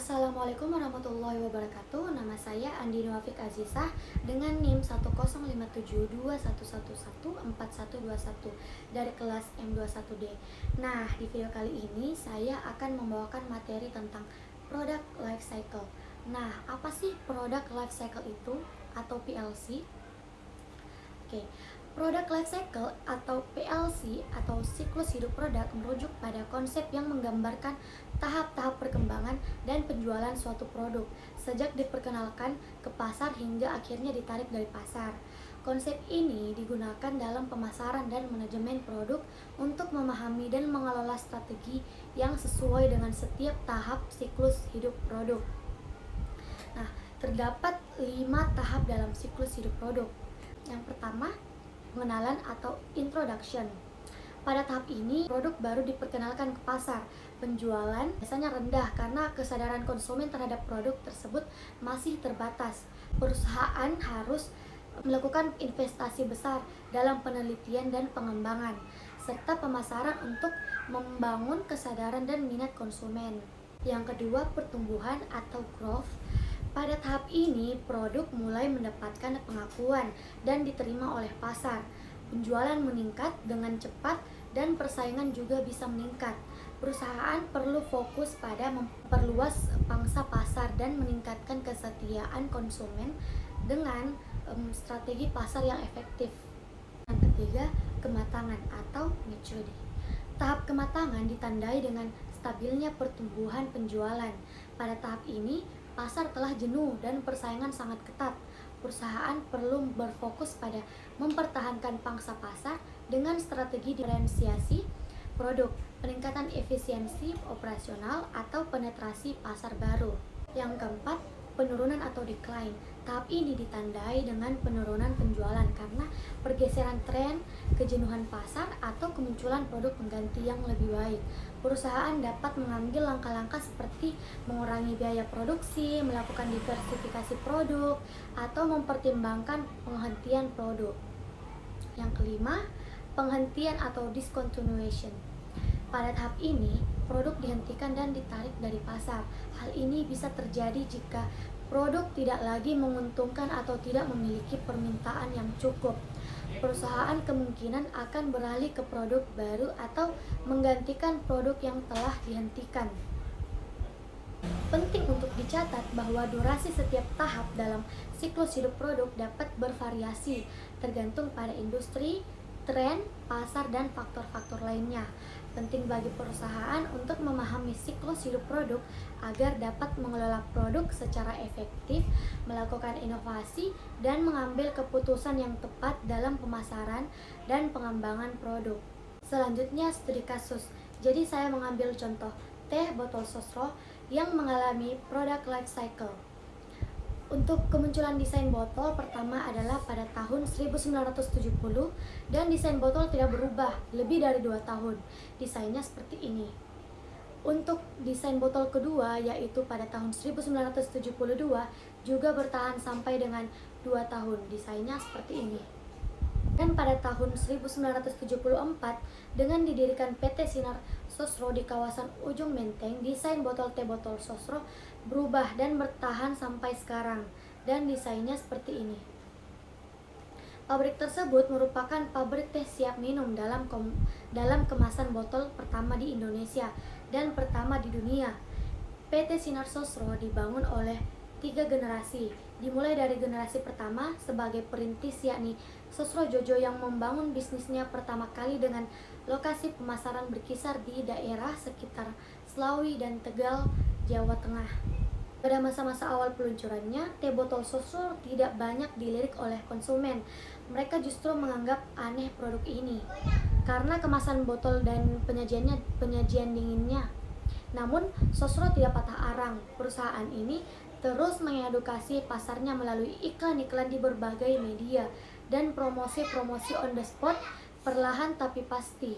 Assalamualaikum warahmatullahi wabarakatuh. Nama saya Andi Nuafik Azizah dengan NIM 1057211114121 dari kelas M21D. Nah, di video kali ini saya akan membawakan materi tentang product life cycle. Nah, apa sih product life cycle itu atau PLC? Oke, product life cycle atau PLC atau siklus hidup produk merujuk pada konsep yang menggambarkan tahap-tahap perkembangan dan penjualan suatu produk sejak diperkenalkan ke pasar hingga akhirnya ditarik dari pasar. Konsep ini digunakan dalam pemasaran dan manajemen produk untuk memahami dan mengelola strategi yang sesuai dengan setiap tahap siklus hidup produk. Nah, terdapat 5 tahap dalam siklus hidup produk. Yang pertama, pengenalan atau introduction. Pada tahap ini, produk baru diperkenalkan ke pasar. Penjualan biasanya rendah karena kesadaran konsumen terhadap produk tersebut masih terbatas. Perusahaan harus melakukan investasi besar dalam penelitian dan pengembangan, serta pemasaran untuk membangun kesadaran dan minat konsumen. Yang kedua, pertumbuhan atau growth. Pada tahap ini, produk mulai mendapatkan pengakuan dan diterima oleh pasar. Penjualan meningkat dengan cepat dan persaingan juga bisa meningkat. Perusahaan perlu fokus pada memperluas pangsa pasar dan meningkatkan kesetiaan konsumen dengan strategi pasar yang efektif. Yang ketiga, kematangan atau maturity. Tahap kematangan ditandai dengan stabilnya pertumbuhan penjualan. Pada tahap ini, pasar telah jenuh dan persaingan sangat ketat. Perusahaan perlu berfokus pada mempertahankan pangsa pasar dengan strategi diferensiasi produk, peningkatan efisiensi operasional, atau penetrasi pasar baru. Yang keempat, penurunan atau decline. Tahap ini ditandai dengan penurunan penjualan karena pergeseran tren, kejenuhan pasar, atau kemunculan produk pengganti yang lebih baik. Perusahaan dapat mengambil langkah-langkah seperti mengurangi biaya produksi, melakukan diversifikasi produk, atau mempertimbangkan penghentian produk. Yang kelima, penghentian atau discontinuation. Pada tahap ini, produk dihentikan dan ditarik dari pasar. Hal ini bisa terjadi jika produk tidak lagi menguntungkan atau tidak memiliki permintaan yang cukup. Perusahaan kemungkinan akan beralih ke produk baru atau menggantikan produk yang telah dihentikan. Penting untuk dicatat bahwa durasi setiap tahap dalam siklus hidup produk dapat bervariasi tergantung pada industri, tren, pasar, dan faktor-faktor lainnya. Penting bagi perusahaan untuk memahami siklus hidup produk agar dapat mengelola produk secara efektif, melakukan inovasi, dan mengambil keputusan yang tepat dalam pemasaran dan pengembangan produk. Selanjutnya, studi kasus. Jadi saya mengambil contoh teh botol sosro yang mengalami product life cycle. Untuk kemunculan desain botol pertama adalah pada tahun 1970 dan desain botol tidak berubah lebih dari 2 tahun. Desainnya seperti ini. Untuk desain botol kedua yaitu pada tahun 1972 juga bertahan sampai dengan 2 tahun. Desainnya seperti ini. Dan pada tahun 1974 dengan didirikan PT Sinar Sosro di kawasan Ujung Menteng, desain botol teh botol sosro berubah dan bertahan sampai sekarang, dan desainnya seperti ini. Pabrik tersebut merupakan pabrik teh siap minum dalam kemasan botol pertama di Indonesia dan pertama di dunia. PT Sinar Sosro dibangun oleh 3 generasi, dimulai dari generasi pertama sebagai perintis yakni Sosro Jojo yang membangun bisnisnya pertama kali dengan lokasi pemasaran berkisar di daerah sekitar Slawi dan Tegal, Jawa Tengah. Pada masa-masa awal peluncurannya, teh botol Sosro tidak banyak dilirik oleh konsumen. Mereka justru menganggap aneh produk ini karena kemasan botol dan penyajian dinginnya. Namun, Sosro tidak patah arang. Perusahaan ini terus mengedukasi pasarnya melalui iklan-iklan di berbagai media dan promosi-promosi on the spot. Perlahan tapi pasti,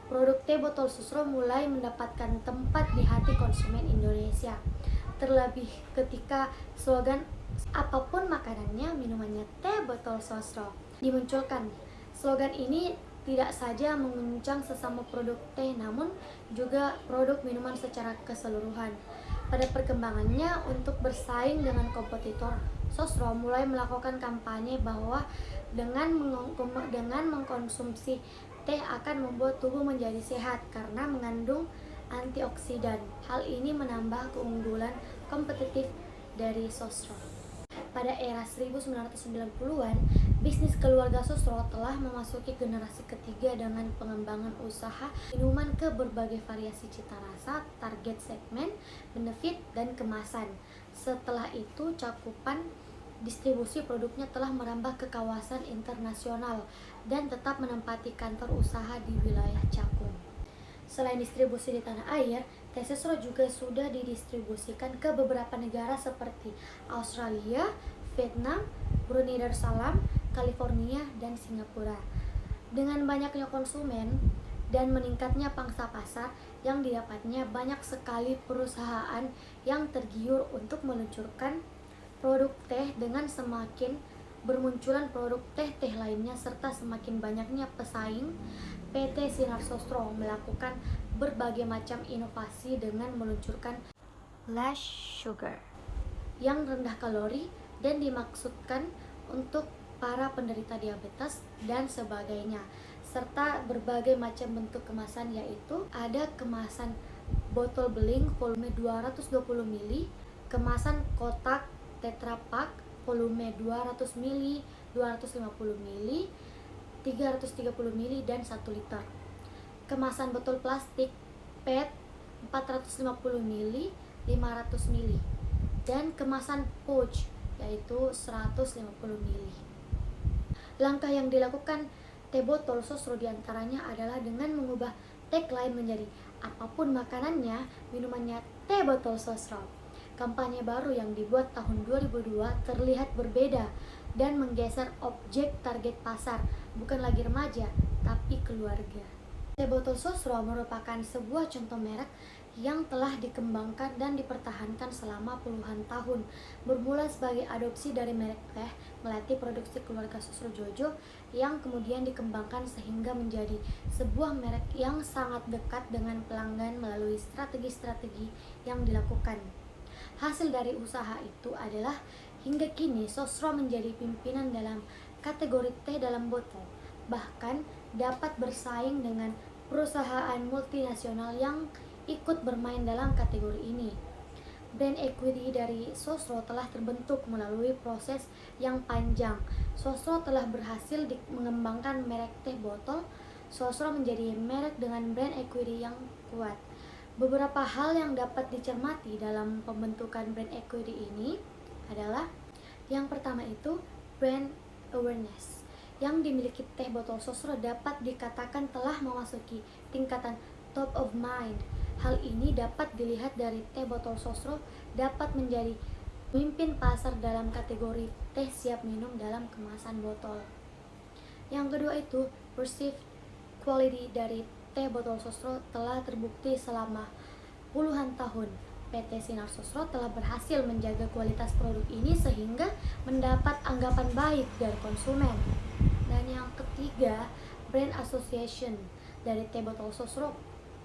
produk teh botol Sosro mulai mendapatkan tempat di hati konsumen Indonesia. Terlebih ketika slogan apapun makanannya, minumannya teh botol Sosro dimunculkan. Slogan ini tidak saja menguncang sesama produk teh, namun juga produk minuman secara keseluruhan. Pada perkembangannya, untuk bersaing dengan kompetitor, Sosro mulai melakukan kampanye bahwa dengan mengkonsumsi teh akan membuat tubuh menjadi sehat karena mengandung antioksidan. Hal ini menambah keunggulan kompetitif dari Sosro. Pada era 1990-an, bisnis keluarga Sosro telah memasuki generasi ketiga dengan pengembangan usaha minuman ke berbagai variasi cita rasa, target segmen, benefit, dan kemasan. Setelah itu, cakupan distribusi produknya telah merambah ke kawasan internasional dan tetap menempati kantor usaha di wilayah Cakung. Selain distribusi di tanah air, teh Sosro juga sudah didistribusikan ke beberapa negara seperti Australia, Vietnam, Brunei Darussalam, California, dan Singapura. Dengan banyaknya konsumen dan meningkatnya pangsa pasar yang didapatnya, banyak sekali perusahaan yang tergiur untuk meluncurkan produk teh. Dengan semakin bermunculan produk teh lainnya serta semakin banyaknya pesaing, PT Sinar Sosro melakukan berbagai macam inovasi dengan meluncurkan less sugar yang rendah kalori dan dimaksudkan untuk para penderita diabetes dan sebagainya, serta berbagai macam bentuk kemasan, yaitu ada kemasan botol beling volume 220 ml, kemasan kotak Tetra Pak volume 200 ml, 250 ml, 330 ml, dan 1 liter. Kemasan botol plastik PET 450 ml, 500 ml, dan kemasan pouch yaitu 150 ml. Langkah yang dilakukan teh botol Sosro diantaranya adalah dengan mengubah tagline menjadi apapun makanannya, minumannya teh botol Sosro. Kampanye baru yang dibuat tahun 2002 terlihat berbeda dan menggeser objek target pasar, bukan lagi remaja, tapi keluarga. Teh botol Sosro merupakan sebuah contoh merek yang telah dikembangkan dan dipertahankan selama puluhan tahun, bermula sebagai adopsi dari merek teh melati produksi keluarga Sosro Jojo yang kemudian dikembangkan sehingga menjadi sebuah merek yang sangat dekat dengan pelanggan melalui strategi-strategi yang dilakukan. Hasil dari usaha itu adalah hingga kini Sosro menjadi pimpinan dalam kategori teh dalam botol, bahkan dapat bersaing dengan perusahaan multinasional yang ikut bermain dalam kategori ini. Brand equity dari Sosro telah terbentuk melalui proses yang panjang. Sosro telah berhasil mengembangkan merek teh botol. Sosro menjadi merek dengan brand equity yang kuat. Beberapa hal yang dapat dicermati dalam pembentukan brand equity ini adalah yang pertama itu brand awareness. Yang dimiliki teh botol Sosro dapat dikatakan telah memasuki tingkatan top of mind. Hal ini dapat dilihat dari teh botol Sosro dapat menjadi pemimpin pasar dalam kategori teh siap minum dalam kemasan botol. Yang kedua itu perceived quality dari teh botol Sosro telah terbukti selama puluhan tahun. PT Sinar Sosro telah berhasil menjaga kualitas produk ini sehingga mendapat anggapan baik dari konsumen. Dan yang ketiga, brand association dari teh botol Sosro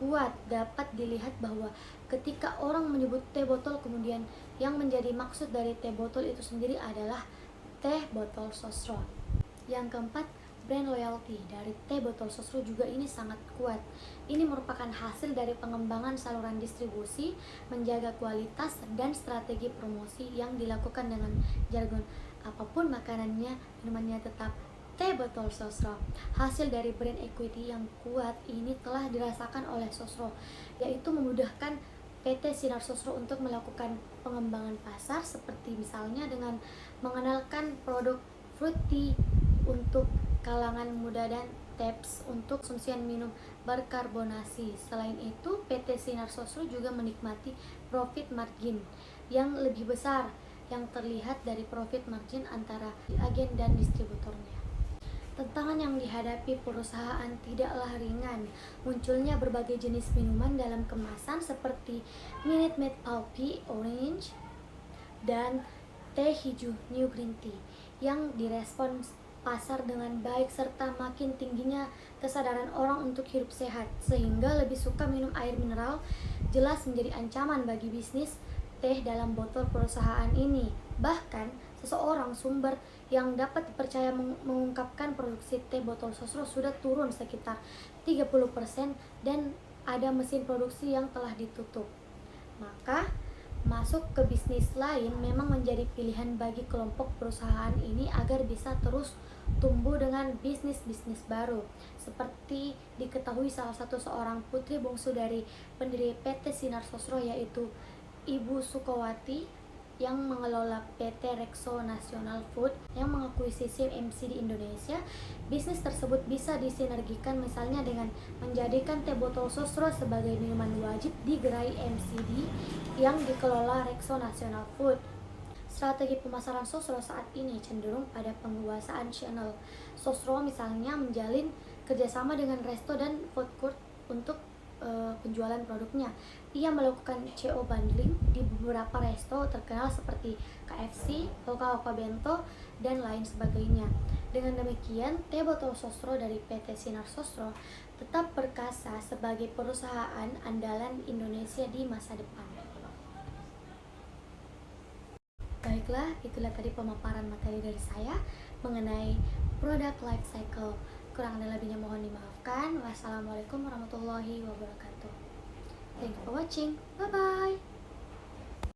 kuat. Dapat dilihat bahwa ketika orang menyebut teh botol, kemudian yang menjadi maksud dari teh botol itu sendiri adalah teh botol Sosro. Yang keempat, brand loyalty dari teh botol Sosro juga ini sangat kuat. Ini merupakan hasil dari pengembangan saluran distribusi, menjaga kualitas, dan strategi promosi yang dilakukan dengan jargon apapun makanannya, minumannya tetap teh botol Sosro. Hasil dari brand equity yang kuat ini telah dirasakan oleh Sosro, yaitu memudahkan PT Sinar Sosro untuk melakukan pengembangan pasar, seperti misalnya dengan mengenalkan produk fruit tea untuk kalangan muda dan tips untuk konsumsi minum berkarbonasi. Selain itu, PT Sinar Sosro juga menikmati profit margin yang lebih besar yang terlihat dari profit margin antara agen dan distributornya. Tantangan yang dihadapi perusahaan tidaklah ringan. Munculnya berbagai jenis minuman dalam kemasan seperti Minute Maid Pulpy Orange dan teh hijau New Green Tea yang direspon pasar dengan baik, serta makin tingginya kesadaran orang untuk hidup sehat sehingga lebih suka minum air mineral jelas menjadi ancaman bagi bisnis teh dalam botol perusahaan ini. Bahkan, seseorang sumber yang dapat dipercaya mengungkapkan produksi teh botol sosro sudah turun sekitar 30% dan ada mesin produksi yang telah ditutup. Maka, masuk ke bisnis lain memang menjadi pilihan bagi kelompok perusahaan ini agar bisa terus tumbuh dengan bisnis-bisnis baru. Seperti diketahui seorang putri bungsu dari pendiri PT Sinar Sosro yaitu Ibu Sukawati yang mengelola PT Rexo National Food yang mengakuisisi MC di Indonesia. Bisnis tersebut bisa disinergikan misalnya dengan menjadikan teh botol sosro sebagai minuman wajib di gerai MCD yang dikelola Rexo National Food. Strategi pemasaran sosro saat ini cenderung pada penguasaan channel. Sosro misalnya menjalin kerjasama dengan resto dan food court untuk penjualan produknya. Ia melakukan CO bundling di beberapa resto terkenal seperti KFC, Hoka Bento, dan lain sebagainya. Dengan demikian, teh botol sosro dari PT Sinar Sosro tetap perkasa sebagai perusahaan andalan Indonesia di masa depan. Baiklah, itulah tadi pemaparan materi dari saya mengenai produk life cycle. Kurang dan lebihnya mohon dimaafkan. Wassalamualaikum warahmatullahi wabarakatuh. Thank you for watching. Bye-bye.